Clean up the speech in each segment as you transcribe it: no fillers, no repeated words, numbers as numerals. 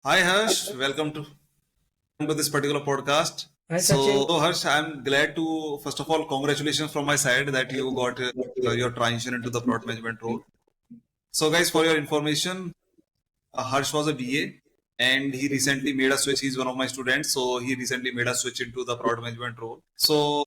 Hi Harsh, welcome to this particular podcast. Hi Sachin. So Harsh, I'm glad to first of all congratulations from my side that you got your transition into the product management role. So guys, for your information, Harsh was a BA and he recently made a switch. He's one of my students, so he recently made a switch into the product management role. So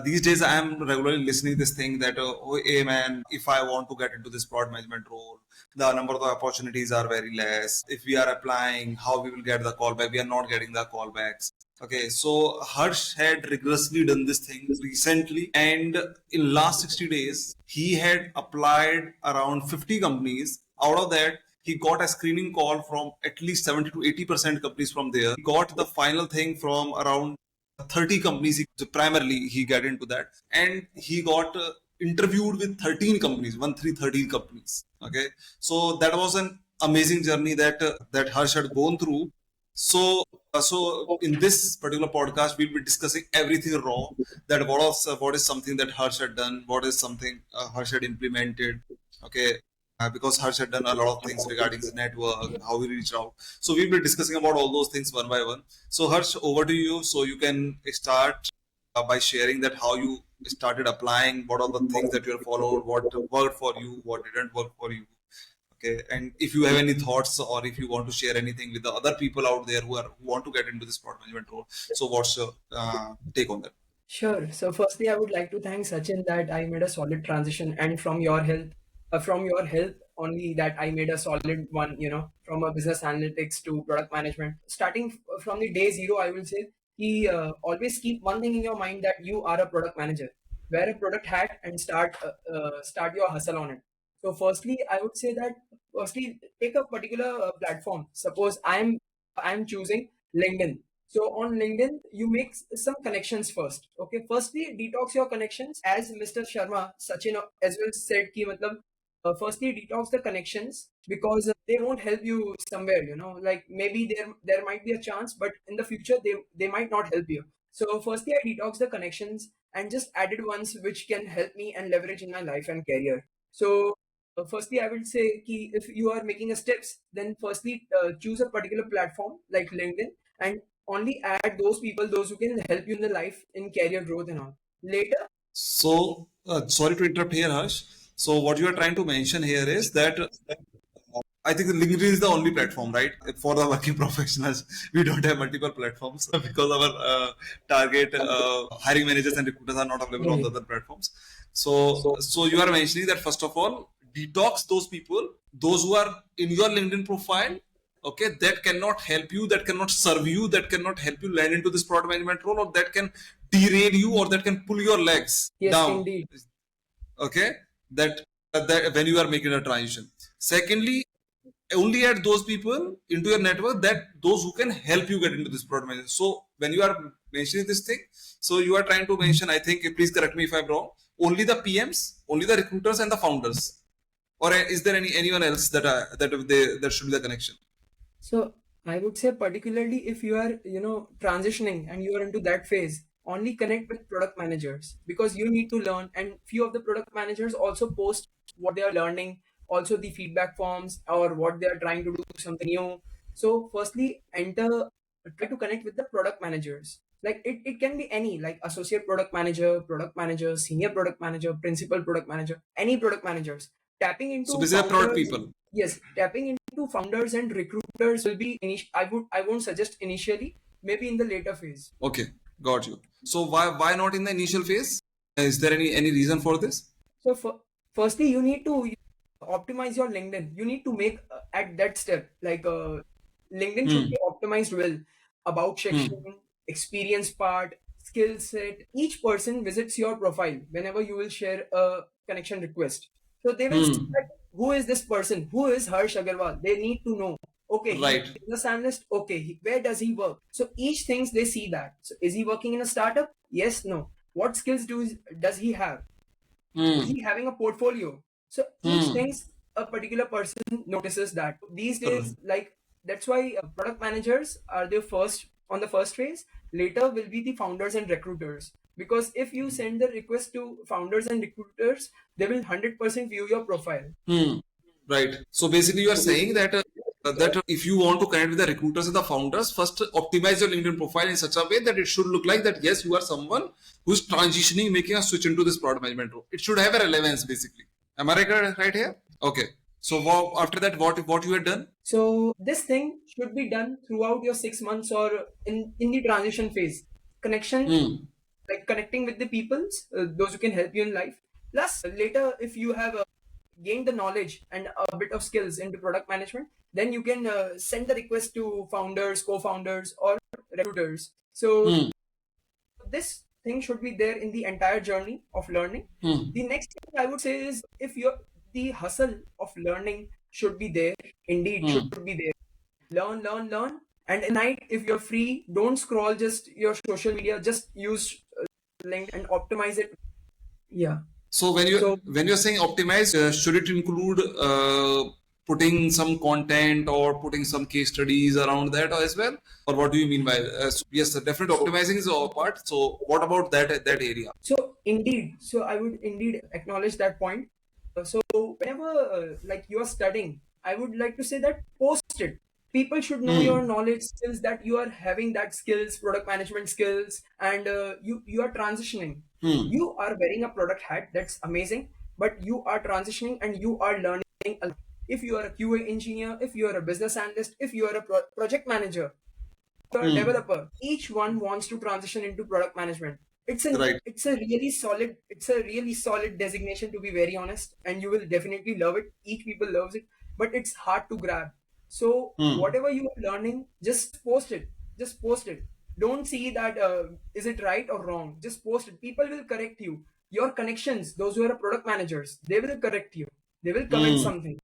these days I am regularly listening this thing that oh hey man, if I want to get into this product management role, the number of opportunities are very less. If we are applying, how we will get the callback? We are not getting the callbacks. Okay, so Harsh had rigorously done this thing recently, and in last 60 days, he had applied around 50 companies. Out of that, he got a screening call from at least 70 to 80% companies from there. He got the final thing from around 30 companies. Primarily, he got into that, and he got interviewed with 13 companies, 13 companies. Okay, so that was an amazing journey that Harsh had gone through. So in this particular podcast, we'll be discussing everything raw. That what is something that Harsh had done, what is something Harsh had implemented. Okay, because Harsh had done a lot of things regarding the network, how we reach out. So we'll be discussing about all those things one by one. So Harsh, over to you. So you can start by sharing that how you started applying, what are the things that you have followed, what worked for you, what didn't work for you. Okay, and if you have any thoughts or if you want to share anything with the other people out there who want to get into this product management role, so what's your take on that? Sure. So firstly, I would like to thank Sachin that I made a solid transition, and from your help only that I made a solid one. From a business analytics to product management. Starting from the day zero, I will say, always keep one thing in your mind that you are a product manager. Wear a product hat and start your hustle on it. So firstly, I would say that firstly take a particular platform. Suppose I'm choosing LinkedIn. So on LinkedIn, you make some connections first. Okay. Firstly, detox your connections, as Mr. Sharma, Sachin as well said. Ki matlab, firstly, detox the connections because they won't help you somewhere. Like maybe there might be a chance, but in the future they might not help you. So firstly, I detox the connections and just added ones which can help me and leverage in my life and career. So firstly, I will say ki if you are making a steps, then firstly choose a particular platform like LinkedIn and only add those people, those who can help you in the life, in career growth and all. Later, So sorry to interrupt here, Harsh. So what you are trying to mention here is that I think LinkedIn is the only platform, right? For the working professionals, we don't have multiple platforms because our target hiring managers and recruiters are not available on the other platforms. So you are mentioning that first of all, detox those people, those who are in your LinkedIn profile, okay, that cannot help you, that cannot serve you, that cannot help you land into this product management role, or that can derail you, or that can pull your legs yes, down. indeed. Okay, that when you are making a transition. Secondly, only add those people into your network that those who can help you get into this product management. So when you are mentioning this thing, so you are trying to mention, I think, please correct me if I'm wrong, only the PMs, only the recruiters and the founders, or is there anyone else that should be the connection? So I would say particularly if you are, transitioning and you are into that phase, only connect with product managers because you need to learn. And few of the product managers also post what they are learning, also the feedback forms or what they are trying to do something new. So firstly, try to connect with the product managers. Like it can be any like associate product manager, senior product manager, principal product manager, any product managers. Tapping So into basically, product founders. people. Yes, tapping into founders and recruiters will be I won't suggest initially, maybe in the later phase. Okay, got you. So why not in the initial phase? Is there any reason for this? So firstly, you need to optimize your LinkedIn. You need to make at that step like LinkedIn should Hmm. be optimized well. About section, Hmm. experience part, skill set. Each person visits your profile whenever you will share a connection request. So they will see Hmm. that who is this person? Who is Harsh Agarwal? They need to know. Okay, he's Right. a business analyst. Okay, where does he work? So each things they see that. So is he working in a startup? Yes, no. What skills does he have? Is Hmm. he having a portfolio? So each Hmm. things a particular person notices that. These R- days, like that's why product managers are the first on the first phase. Later will be the founders and recruiters. Because if you send the request to founders and recruiters, they will 100% view your profile. Hmm. Right. So basically, you are saying that that if you want to connect with the recruiters and the founders, first optimize your LinkedIn profile in such a way that it should look like that yes, you are someone who's transitioning, making a switch into this product management role. It should have a relevance basically. Am I right here? Okay. So after that, what you had done? So this thing should be done throughout your 6 months or in the transition phase. Connection, like connecting with the peoples, those who can help you in life. Plus, later, if you have gained the knowledge and a bit of skills into product management, then you can send the request to founders, co-founders, or recruiters. So this thing should be there in the entire journey of learning. The next thing I would say is if you're the hustle of learning should be there, indeed should be there. Learn, learn, learn. And at night, if you're free, don't scroll just your social media, just use LinkedIn and optimize it. Yeah. So So when you're saying optimize, should it include putting some content or putting some case studies around that as well, or what do you mean by? Yes, definitely so optimizing is our part. So what about that area? So indeed, so I would indeed acknowledge that point. So whenever like you are studying, I would like to say that post it. People should know your knowledge skills, that you are having that skills, product management skills, and you are transitioning. You are wearing a product hat. That's amazing. But you are transitioning and you are learning a lot. If you are a QA engineer, if you are a business analyst, if you are a project manager, a developer, each one wants to transition into product management. Right. It's a really solid designation, to be very honest, and you will definitely love it. Each people loves it, but it's hard to grab. So whatever you are learning, just post it. Just post it. Don't see that is it right or wrong. Just post it. People will correct you. Your connections, those who are product managers, they will correct you. They will comment something.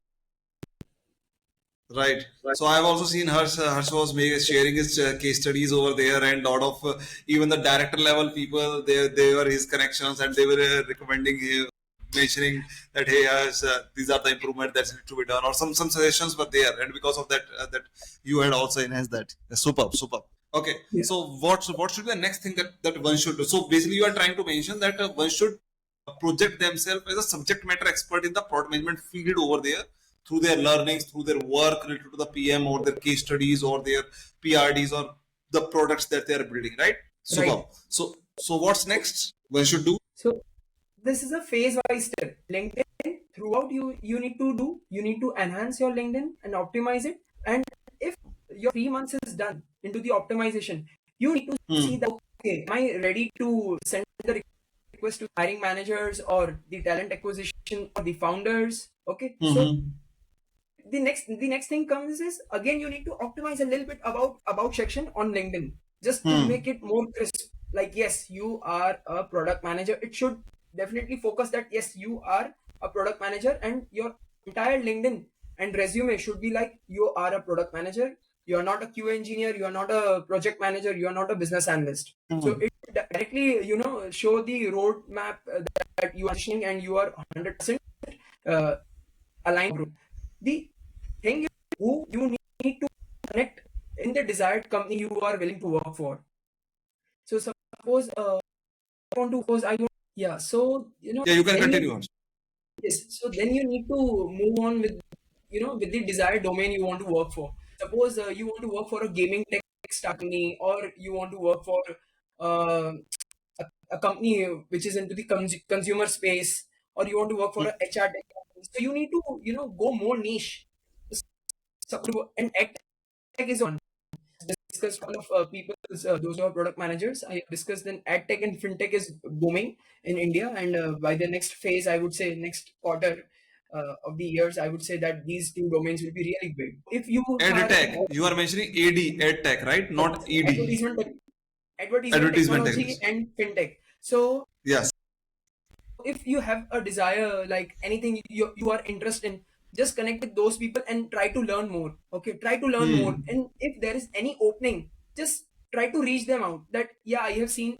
Right. So I've also seen Harsh was sharing his case studies over there, and lot of even the director level people, they were his connections, and they were recommending him, mentioning that hey, Harsh, these are the improvement that need to be done, or some suggestions were there, and because of that, that you had also enhanced that. Superb, superb. Okay. Yeah. So what should be the next thing that one should do? So basically, you are trying to mention that one should project themselves as a subject matter expert in the product management field over there through their learnings, through their work related to the PM or their case studies or their PRDs or the products that they are building, right? Right. Superb. So what's next? One should do. So this is a phase wise step. LinkedIn, throughout you need to do, you need to enhance your LinkedIn and optimize it. And if your 3 months is done into the optimization, you need to see that, okay, am I ready to send the request to hiring managers or the talent acquisition or the founders? Okay. So the next thing comes is, again, you need to optimize a little bit about section on LinkedIn, just to make it more crisp. Like, yes, you are a product manager. It should definitely focus that yes, you are a product manager, and your entire LinkedIn and resume should be like you are a product manager. You are not a QA engineer. You are not a project manager. You are not a business analyst. So it directly, show the roadmap that you are seeing, and you are 100% uh, aligned. The thing is, who you need to connect in the desired company you are willing to work for. So suppose I want to suppose I want, yeah. So Yeah, you can then continue. yes. So then you need to move on with with the desired domain you want to work for. Suppose you want to work for a gaming tech start company, or you want to work for uh, a company which is into the consumer space, or you want to work for a HR tech company. So you need to go more niche. And tech is on discussed one of people, those who are product managers. I discussed then ad tech and fintech is booming in India, and by the next phase, I would say next quarter of the years, I would say that these two domains will be really big. If you Ed are tech. You are mentioning ed tech, right? Not ed. advertisement, advertisement Advertisement technology technology. and fintech, so Yes. if you have a desire, like anything you are interested in, just connect with those people and try to learn more. Okay, try to learn more, and if there is any opening, just try to reach them out that yeah, I have seen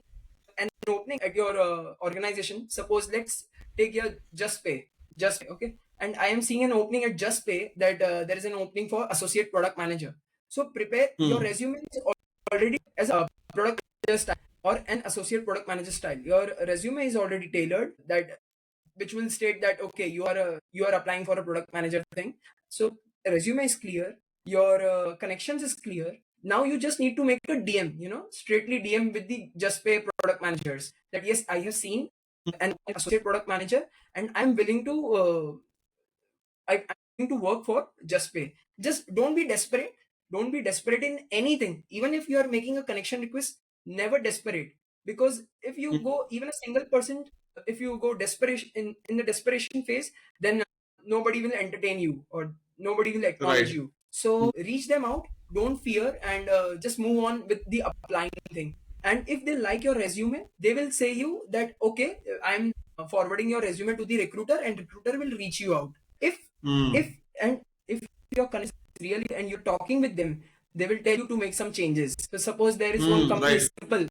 an opening at your organization. Suppose let's take your just pay, okay, and I am seeing an opening at just pay that there is an opening for associate product manager. So prepare your resume is already as a product manager style or an associate product manager style. Your resume is already tailored, that which will state that okay, you are applying for a product manager thing. So the resume is clear, your connections is clear. Now you just need to make a DM, straightly DM with the Just Pay product managers that yes, I have seen an associate product manager and I'm willing to I'm going to work for Just Pay. Just don't be desperate. Don't be desperate in anything. Even if you are making a connection request, never desperate. Because if you go even a single person, if you go desperation in the desperation phase, then nobody will entertain you or nobody will acknowledge Right. you. So reach them out. Don't fear and just move on with the applying thing. And if they like your resume, they will say you that okay, I'm forwarding your resume to the recruiter, and recruiter will reach you out. If Hmm. if and if your connect really and you're talking with them, they will tell you to make some changes. So suppose there is one company Right. simple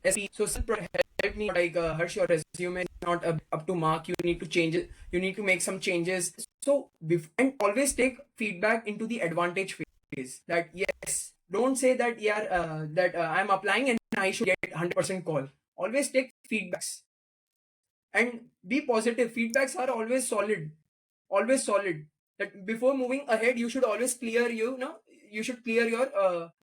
SP, so simple help me like Harsh, your resume is not up to mark. You need to change it. You need to make some changes. So and always take feedback into the advantage phase. That yes, don't say that yeah that I'm applying and I should get 100% call. Always take feedbacks and be positive. Feedbacks are always solid. That before moving ahead, you should always clear you should clear your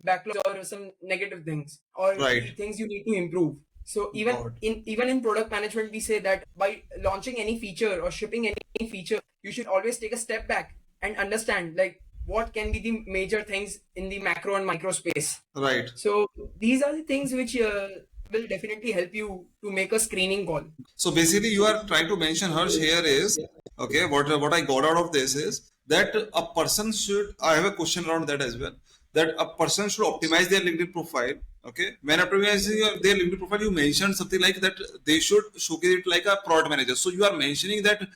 backlogs or some negative things or the Right. things you need to improve. So God. even in product management, we say that by launching any feature or shipping any feature, you should always take a step back and understand like what can be the major things in the macro and micro space. Right. So these are the things which will definitely help you to make a screening call. So basically, you are trying to mention Harsh here is okay. What I got out of this is that a person should. I have a question around that as well. That a person should optimize their LinkedIn profile. Okay, when optimizing their LinkedIn profile, you mentioned something like that they should showcase it like a product manager. So you are mentioning that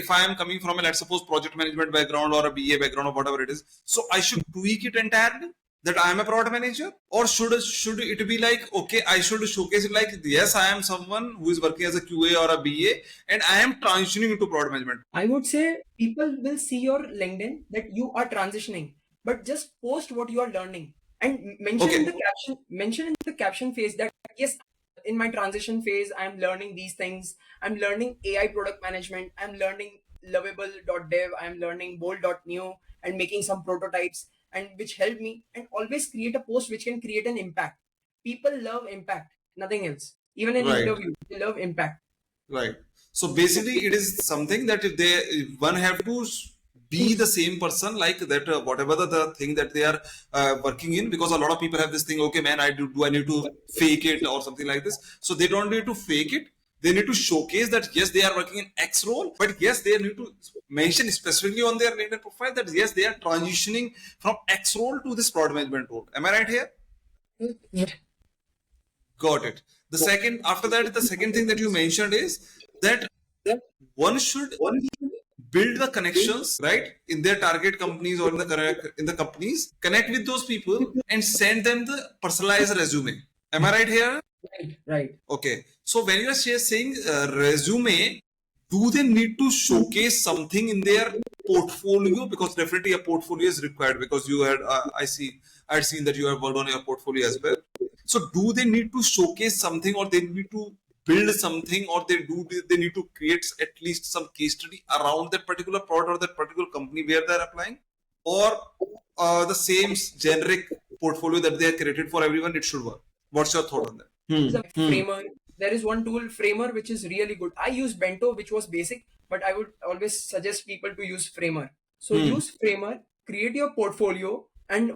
if I am coming from a, let's suppose, project management background or a BA background or whatever it is, so I should tweak it entirely that I am a product manager, or should it be like okay, I should showcase it like yes, I am someone who is working as a QA or a BA, and I am transitioning into product management. I would say people will see your LinkedIn that you are transitioning, but just post what you are learning and Okay, mention in the caption phase that yes, in my transition phase, I'm learning these things. I'm learning AI product management. I'm learning lovable.dev. I'm learning bold.new and making some prototypes and which help me and always create a post which can create an impact. People love impact, nothing else. Even in right. interview, they love impact. Right. So basically, it is something that if one have to be the same person like that, whatever the thing that they are working in, because a lot of people have this thing. Okay, man, do I need to fake it or something like this? So they don't need to fake it. They need to showcase that yes, they are working in X role, but yes, they need to mention specifically on their LinkedIn profile that yes, they are transitioning from X role to this product management role. Am I right here? Got it. The second, after that, the second thing that you mentioned is that one should build the connections right in their target companies or in the correct in the companies, connect with those people and send them the personalized resume. Am I right here? Right, right. Okay, so when you are saying resume, do they need to showcase something in their portfolio? Because definitely a portfolio is required because you had I had seen that you have worked on your portfolio as well. So do they need to showcase something, or they need to build something, or they need to create at least some case study around that particular product or that particular company where they're applying, or the same generic portfolio that they are created for everyone, it should work? What's your thought on that? Is a framer. There is one tool, Framer, which is really good. I use Bento, which was basic, but I would always suggest people to use Framer. So use Framer, create your portfolio, and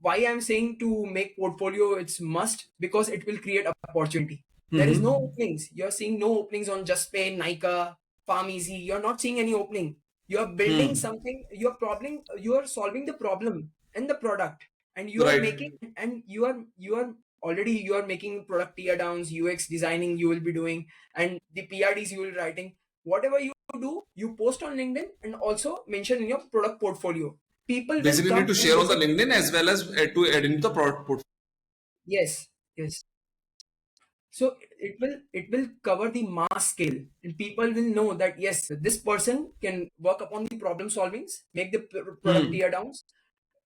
why I'm saying to make portfolio, it's must because it will create opportunity. There is no openings. You're seeing no openings on JustPay, Nika, Farm Easy. You're not seeing any opening. You're building something. You're solving the problem and the product, and you are Right. making and you are making product tear downs, UX designing you will be doing, and the PRDs you will be writing. Whatever you do, you post on LinkedIn and also mention in your product portfolio. People will Basically, need come to and share on the visit. LinkedIn as well as to add into the product portfolio. Yes, yes. So it will cover the mass scale, and people will know that yes, this person can work upon the problem solvings, make the product tear downs,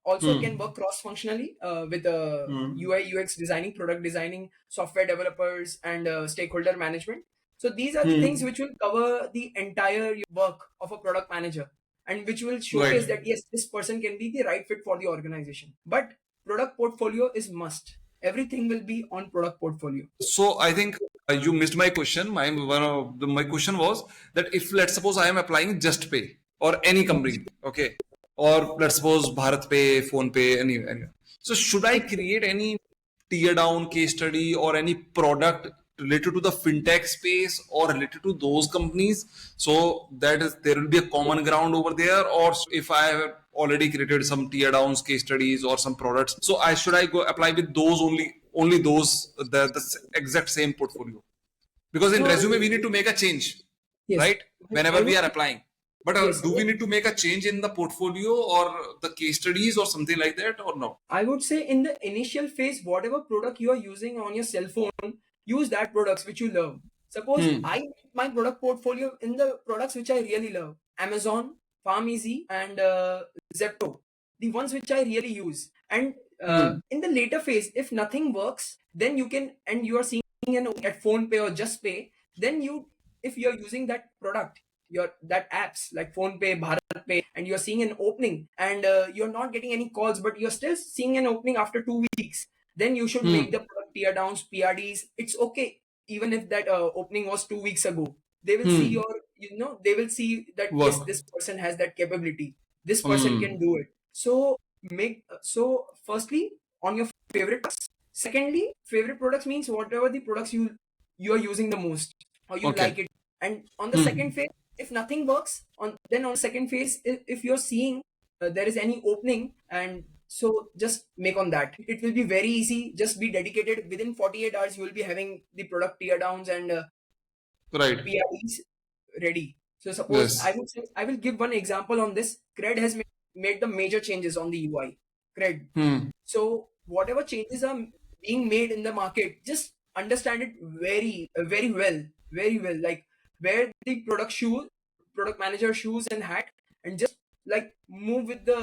also can work cross functionally with UI UX designing, product designing, software developers, and stakeholder management. So these are the things which will cover the entire work of a product manager. and which will showcase Right. that yes, this person can be the right fit for the organization. But product portfolio is must. Everything will be on product portfolio. So I think you missed my question. My question was that if let's suppose I am applying Just Pay or any company, okay, or let's suppose Bharat Pay, Phone Pay, any. So should I create any tear down case study or any product related to the fintech space or related to those companies, so that is there will be a common ground over there? Or if I have already created some tear downs case studies or some products, so I should I go apply with those only those the exact same portfolio? Because in No, resume we need to make a change, yes, right, but I whenever we would are applying. But yes, do we need to make a change in the portfolio or the case studies or something like that, or no? I would say in the initial phase, whatever product you are using on your cell phone, use that products which you love. Suppose Hmm. I make my product portfolio in the products which I really love: Amazon, Farmeasy, and Zepto, the ones which I really use. And Hmm. in the later phase, if nothing works, then you can, and you are seeing an at Phone Pay or Just Pay, then you, if you are using that product, your that apps like Phone Pay, Bharat Pay, and you're seeing an opening, and you're not getting any calls, but you're still seeing an opening after 2 weeks, then you should make Hmm. the product tear downs, PRDs. It's okay, even if that opening was 2 weeks ago. They will see Hmm. your, they will see that yes, Work. this person has that capability. This person Hmm. can do it. So firstly, on your favorite products. Secondly, favorite products means whatever the products you are using the most or you Okay. like it. And on the second Hmm. phase, if nothing works on second phase, if you're seeing there is any opening, and so just make on that. It will be very easy. Just be dedicated. Within 48 hours, you will be having the product tear downs and Right. PRDs ready. So suppose I Yes. would say, I will give one example on this. Cred has made the major changes on the UI. Cred. Hmm. So whatever changes are being made in the market, just understand it very well. Like wear the product manager shoes and hat, and just like move with the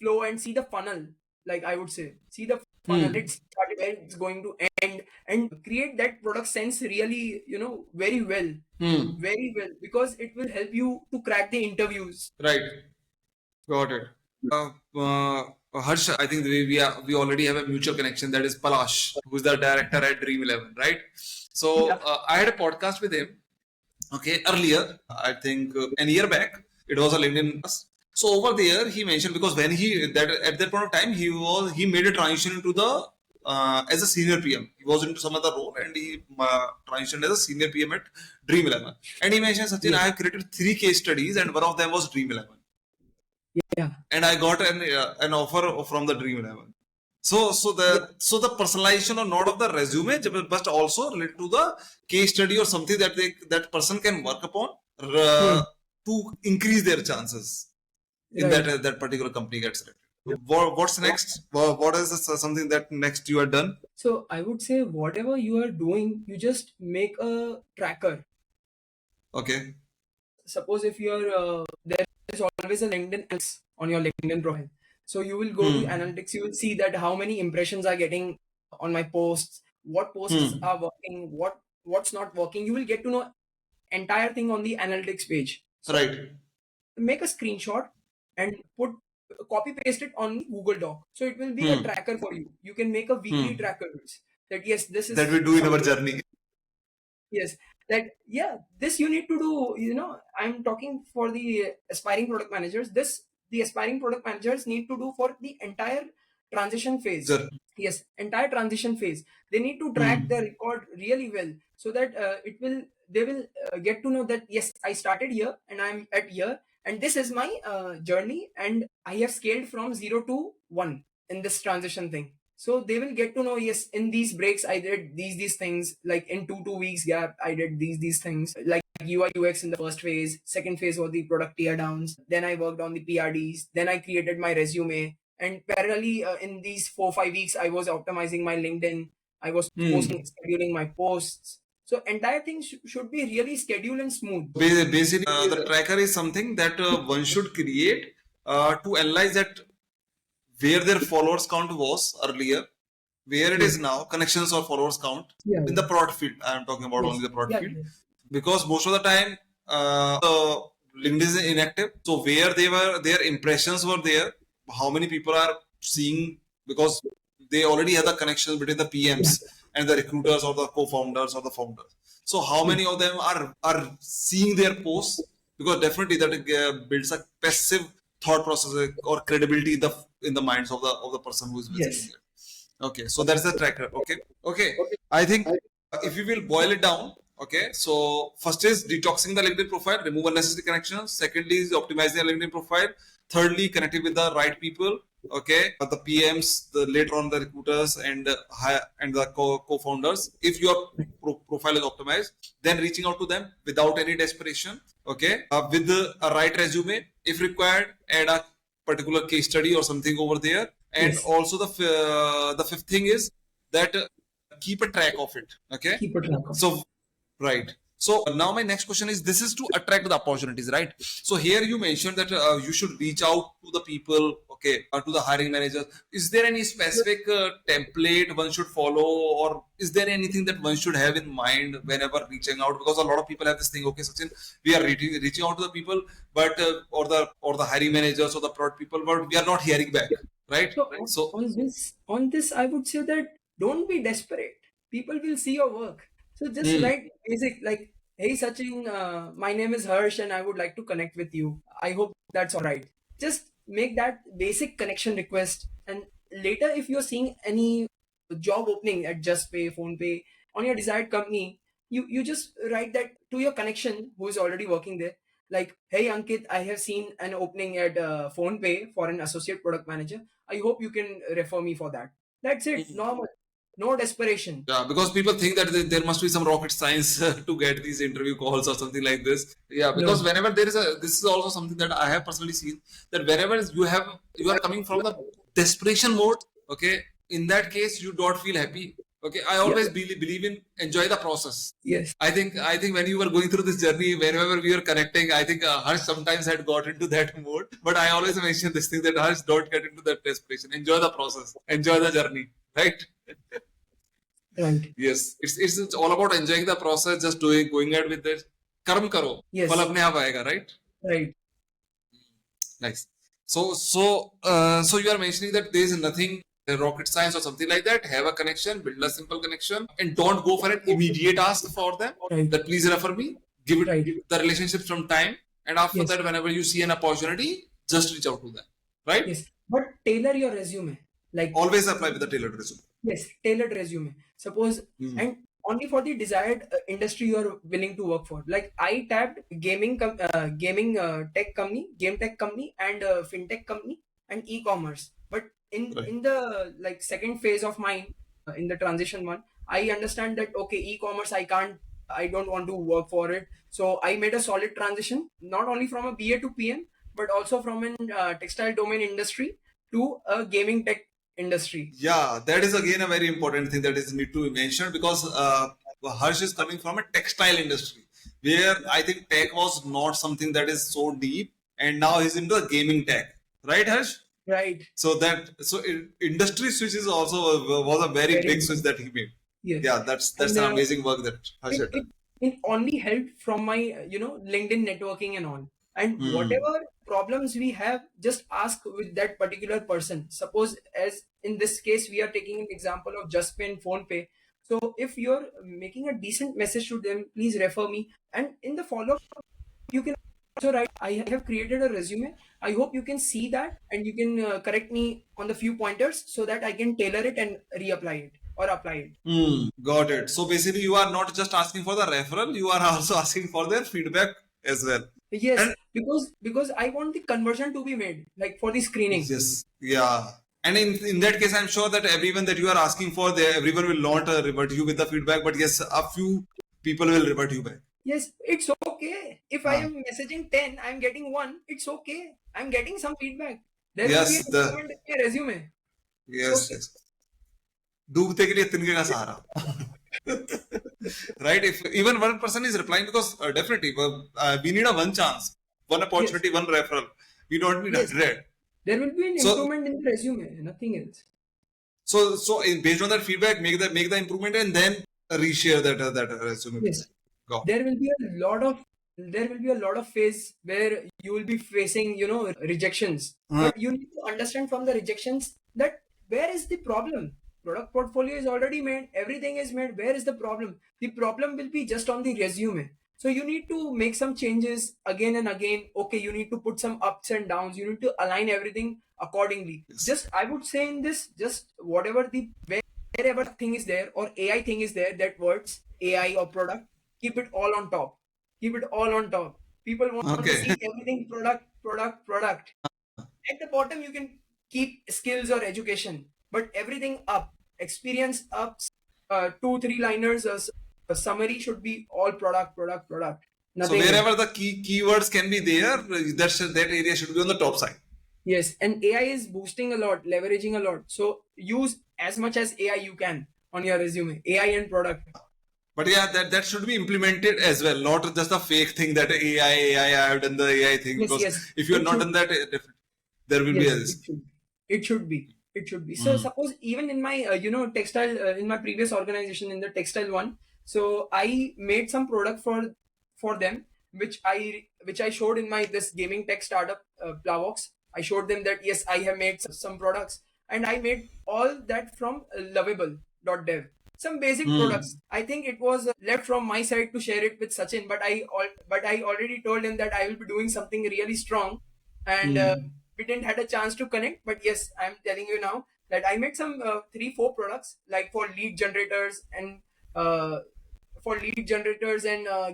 flow and see the funnel. Like I would say, see the funnel. Hmm. It's started where it's going to end, and create that product sense really, Hmm. very well, because it will help you to crack the interviews. Right. Got it. Uh, uh, Harsh, I think we already have a mutual connection. That is Palash, who's the director at Dream 11, right? So Yeah, I had a podcast with him. Okay, earlier, I think an year back, it was a LinkedIn post. So over there, he mentioned, because when he that at that point of time he made a transition into the as a senior PM. He was into some other role and he transitioned as a senior PM at Dream 11. And he mentioned, Sachin, I yes, have created 3 case studies and one of them was Dream 11, yeah, and I got an offer from the Dream 11. yeah, So the personalization or not of the resume, but also related to the case study or something that that person can work upon hmm, to increase their chances in right. that particular company gets selected. What's next? What is something that next you are done? So I would say whatever you are doing, you just make a tracker. Okay. Suppose if you're there is always a LinkedIn analytics on your LinkedIn profile. So you will go to Hmm. analytics, you will see that how many impressions are getting on my posts, what posts Hmm. are working, what's not working. You will get to know entire thing on the analytics page. So Right. make a screenshot and put copy paste it on Google Doc. So it will be a Hmm. tracker for you. You can make a weekly Hmm. trackers that yes, this That we is do in our something. journey. Yes, that yeah, this you need to do. I'm talking for the aspiring product managers. This the aspiring product managers need to do for the entire transition phase. Journey. Yes, entire transition phase. They need to track the Hmm. record really well, so that they will get to know that yes, I started here and I'm at here, and this is my journey, and I have scaled from 0 to 1 in this transition thing. So they will get to know, yes, in these breaks I did these things, like in 2 weeks gap I did these things, like UI UX in the first phase. Second phase was the product tear downs, then I worked on the PRDs, then I created my resume, and parallelly in these 4 5 weeks I was optimizing my LinkedIn. I was Hmm. scheduling my posts. So entire thing should be really scheduled and smooth. Basically, the tracker is something that one should create to analyze that where their followers count was earlier, where it is Yes, now, connections or followers count yeah, in the product field. I am talking about only yes, the product yeah, field, yeah, because most of the time, LinkedIn is inactive. So where they were, their impressions were there. How many people are seeing, because they already have the connection between the PMs and the recruiters or the co-founders or the founders. So how many of them are seeing their posts? Because definitely that builds a passive thought process or credibility in the minds of the person who is visiting Yes. it. Okay, so that's the tracker. Okay. I think if you will boil it down, okay, so first is detoxing the LinkedIn profile, remove unnecessary connections. Secondly is optimizing the LinkedIn profile. Thirdly, connecting with the right people. Okay, the PMs, the later on the recruiters and the co-founders. If your profile is optimized, then reaching out to them without any desperation. Okay, with a right resume, if required, add a particular case study or something over there. And Yes. also the fifth thing is that keep a track of it. Okay, Keep a track of. so right. So now my next question is, this is to attract the opportunities, right? So here you mentioned that you should reach out to the people, okay, to the hiring managers. Is there any specific template one should follow, or is there anything that one should have in mind whenever reaching out? Because a lot of people have this thing, okay, Sachin, we are reaching out to the people, but or the hiring managers or the product people, but we are not hearing back, right? So So on this, I would say that don't be desperate. People will see your work. So just hmm, write basic like, "Hey Sachin, my name is Harsh, and I would like to connect with you. I hope that's all right." Just make that basic connection request, and later, if you're seeing any job opening at JustPay, PhonePay on your desired company, you just write that to your connection who is already working there. Like, "Hey Ankit, I have seen an opening at PhonePay for an associate product manager. I hope you can refer me for that." That's it. Normal. No desperation. yeah, because people think that there must be some rocket science to get these interview calls or something like this. Yeah, because No. whenever this is also something that I have personally seen, that whenever you are coming from the desperation mode, okay, in that case you don't feel happy. Okay, I Yeah. always believe in enjoy the process. Yes. I think when you were going through this journey, whenever we were connecting, I think Harsh sometimes had got into that mode. But I always mention this thing that Harsh, don't get into that desperation. Enjoy the process. Enjoy the journey. Right? Right. Yes, it's all about enjoying the process, just going ahead with it. Karm karo, फल Yes. अपने आप आएगा, right? Right. Nice. So you are mentioning that there is nothing rocket science or something like that. Have a connection, build a simple connection, and don't go for an immediate ask for them. Right. That please refer me. Give it Right. the relationship some time, and after Yes. that, whenever you see an opportunity, just reach out to them. Right? Yes. But tailor your resume. Like, Always apply with the tailored resume. yes, tailored resume. Suppose, Hmm. and only for the desired industry you're willing to work for. Like I tapped gaming tech company, game tech company, and fintech company, and e-commerce. But Right. in the like second phase of mine, in the transition one, I understand that okay, e-commerce I don't want to work for it. So I made a solid transition, not only from a BA to PM, but also from an textile domain industry to a gaming tech industry. Yeah, that is again a very important thing that is need to be mentioned, because Harsh is coming from a textile industry where I think tech was not something that is so deep, and now he's into the gaming tech, right, Harsh? Right. So industry switch is also was a very Very big switch important. that he made. Yes. Yeah, that's And an amazing work that Harsh it, had it done. it only helped from my LinkedIn networking and all. And Hmm. whatever problems we have, just ask with that particular person. Suppose, as in this case, we are taking an example of JustPay and PhonePay. So if you're making a decent message to them, please refer me. And in the follow up, you can also write, "I have created a resume. I hope you can see that and you can correct me on the few pointers so that I can tailor it and reapply it or apply it." Got it. So basically, you are not just asking for the referral; you are also asking for their feedback as well. Yes, And because I want the conversion to be made, like for the screening. yes, yeah. And in that case, I'm sure that everyone that you are asking for, everyone will not revert you with the feedback, but yes, a few people will revert you back. Yes, it's okay. If I Ah, am messaging 10, I'm getting one. It's okay. I'm getting some feedback. There will be an yes, improvement in your resume. It's yes, okay. yes. डूबते के लिए तिनके का सहारा. Right? If even one person is replying, because definitely we need a one chance, one Yes, opportunity, one referral. We don't need yes. 100. There will be an So improvement in the resume, nothing else. based on that feedback, make the improvement and then reshare that resume with them. Yes. Go. There will be a lot of there will be a lot of phase where you will be facing, rejections. Uh, But you need to understand from the rejections that where is the problem? Product portfolio is already made, everything is made. Where is the problem? The problem will be just on the resume. So you need to make some changes again and again. Okay, you need to put some ups and downs. You need to align everything accordingly. yes. Just I would say in this, just whatever the wherever thing is there or AI thing is there, that words AI or product, keep it all on top. Keep it all on top. People want to Okay. see everything product, product, product. At the bottom, you can keep skills or education, but everything up, experience up, two, three liners, a summary should be all product, product, product. So Nothing else. wherever the keywords can be there, that area should be on the top side. Yes, and AI is boosting a lot, leveraging a lot. So use as much as AI you can on your resume. AI and product. But yeah, that should be implemented as well, not just a fake thing that I have done the AI thing. Yes, Because yes. if you have It not should. done that, there will be a Yes, it risk. should be. It should be. It should be. So Mm. suppose even in my textile in my previous organization in the textile one, so I made some product for them which I showed in my this gaming tech startup Plavox. I showed them that yes, I have made some products, and I made all that from lovable.dev. Some basic Mm. products. I think it was left from my side to share it with Sachin, but I already told him that I will be doing something really strong, and Mm. we didn't had a chance to connect. But yes, I'm telling you now that I made some 3 4 products like for lead generators and uh,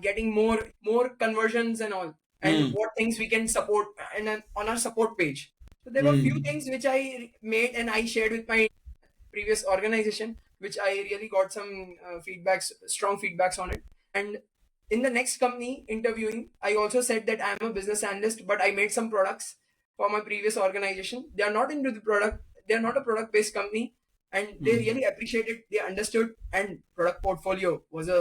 getting more conversions and all, and Mm. what things we can support and on our support page. So there were few Mm. things which I made and I shared with my previous organization, which I really got some strong feedbacks on it. And in the next company interviewing, I also said that I'm a business analyst, but I made some products for my previous organization. They are not into the product. They are not a product based company, and they Mm. really appreciated. They understood, and product portfolio was a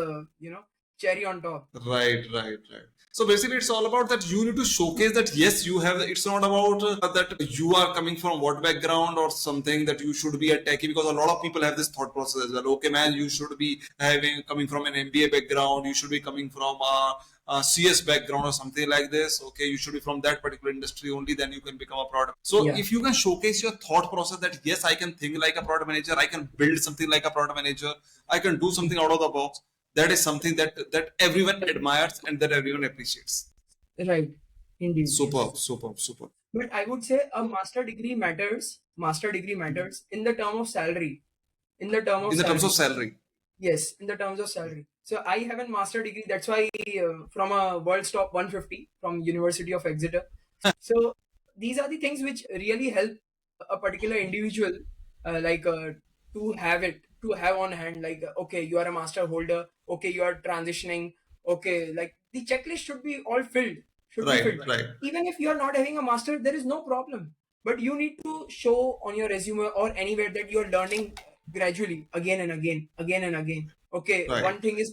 cherry on top. Right, right, right. So basically, it's all about that you need to showcase that yes, you have. It's not about that you are coming from what background or something that you should be a techie, because a lot of people have this thought process as well. Okay, man, you should be having coming from an MBA background. You should be coming from a CS background or something like this. Okay, you should be from that particular industry only. Then you can become a product. So Yeah. if you can showcase your thought process that yes, I can think like a product manager. I can build something like a product manager. I can do something out of the box. That is something that everyone admires and that everyone appreciates. Right. Indeed. Yes. Superb, superb, superb. But I would say a master degree matters. Master degree matters in the term of salary. In the term of In the terms of salary. salary. Yes, in the terms of salary. So I have a master degree. That's why from a world's top 150 from University of Exeter. So these are the things which really help a particular individual, like to have on hand. Like okay, you are a master holder. Okay, you are transitioning. Okay, like the checklist should be all filled. Should be Right, filled. right. Even if you are not having a master, there is no problem. But you need to show on your resume or anywhere that you are learning gradually, again and again, again and again. Okay, Right.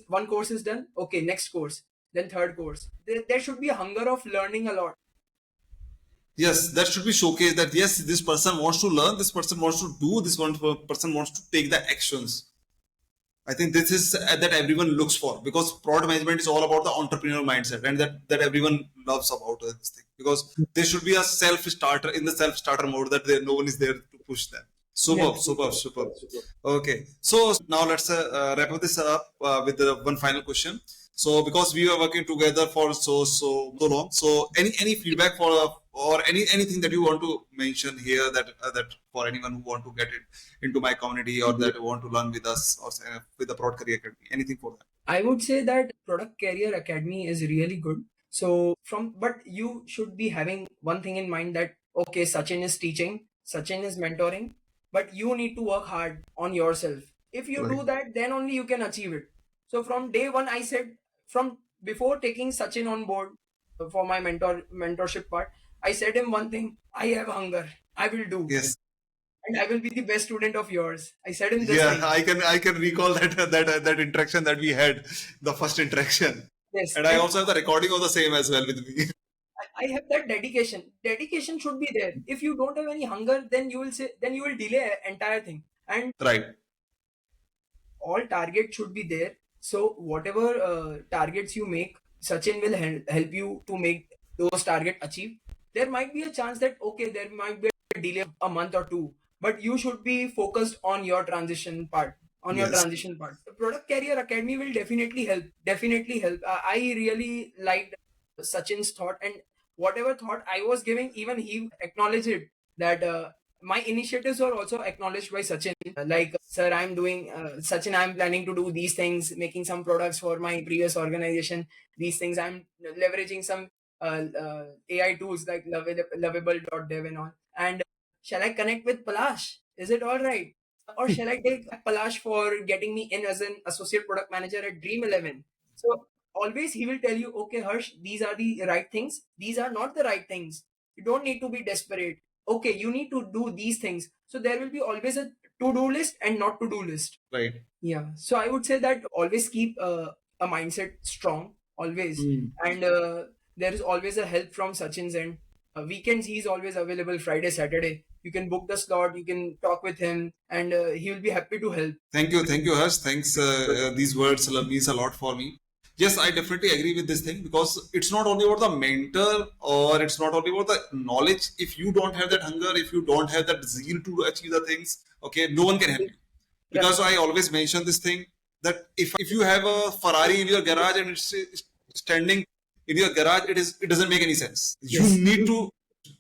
one course is done. Okay, next course, then third course. There should be a hunger of learning a lot. Yes, that should be showcased that yes, this person wants to learn, this person wants to do, this one person wants to take the actions. I think this is that everyone looks for, because product management is all about the entrepreneurial mindset, and that everyone loves about this thing, because there should be a self starter in the self starter mode that no one is there to push them. Superb, Yes. superb, superb. Okay, so now let's wrap up this up with the one final question. So because we are working together for so long, so any feedback for or anything that you want to mention here that for anyone who want to get it into my community or that want to learn with us or with the Broad Career Academy, anything for that? I would say that Product Career Academy is really good. So but you should be having one thing in mind that okay, Sachin is teaching, Sachin is mentoring, but you need to work hard on yourself. If you Right. do that, then only you can achieve it. So from day one, I said from before taking Sachin on board for my mentorship part, I said him one thing: I have hunger. I will do, Yes. and I will be the best student of yours. I said him this Yeah, thing. I can recall that interaction that we had, the first interaction, Yes, and I and also have the recording of the same as well with me. I have that dedication. Dedication should be there. If you don't have any hunger, then you will delay entire thing. And Right. all targets should be there. So whatever targets you make, Sachin will help you to make those target achieve. There might be a chance that okay, there might be a delay of a month or two, but you should be focused on your transition part. Yes. The Product Career Academy will definitely help. Definitely help. I really liked Sachin's thought, and whatever thought I was giving, even he acknowledged it that my initiatives were also acknowledged by Sachin. Like, sir, I'm doing, Sachin, I'm planning to do these things, making some products for my previous organization. These things, I'm leveraging some AI tools like lovable.dev and all. And shall I connect with Palash? Is it all right? Or shall I take Palash for getting me in as an associate product manager at Dream 11? So always he will tell you, okay, Harsh, these are the right things. These are not the right things. You don't need to be desperate. Okay, you need to do these things. So there will be always a to-do list and not to-do list. Right. Yeah. So I would say that always keep a mindset strong, always. And there is always a help from Sachin's end. Weekends, he's always available Friday, Saturday. You can book the slot, you can talk with him, and he will be happy to help. Thank you, Harsh. Thanks. These words means a lot for me. Yes, I definitely agree with this thing because it's not only about the mentor or it's not only about the knowledge. If you don't have that hunger, if you don't have that zeal to achieve the things, okay, no one can help you. Because I always mention this thing that if you have a Ferrari in your garage and it's standing in your garage, it doesn't make any sense. Yes. You need to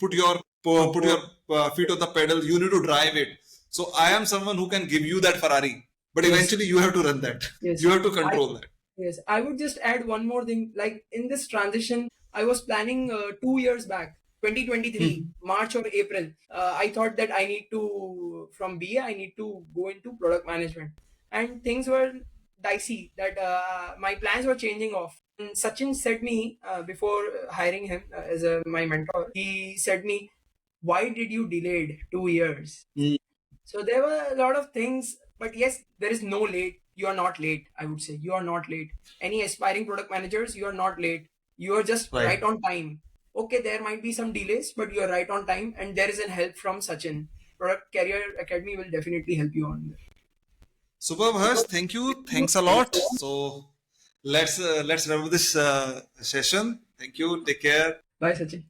put your feet on the pedal. You need to drive it. So I am someone who can give you that Ferrari, but Yes. eventually you have to run that. Yes. You have to control that. Yes, I would just add one more thing. Like in this transition, I was planning 2 years back, 2023, March or April. I thought that I need to, from BA, I need to go into product management. And things were dicey, that my plans were changing off. And Sachin said me, before hiring him as my mentor, he said me, why did you delayed 2 years? So there were a lot of things, but yes, there is no late. You are not late, I would say. You are not late. Any aspiring product managers, you are not late. You are just right on time. Okay, there might be some delays, but you are right on time, and there is an help from Sachin. Product Career Academy will definitely help you on that. Superb, Harsh. Thank you. Thanks a lot. So let's wrap up this session. Thank you. Take care. Bye, Sachin.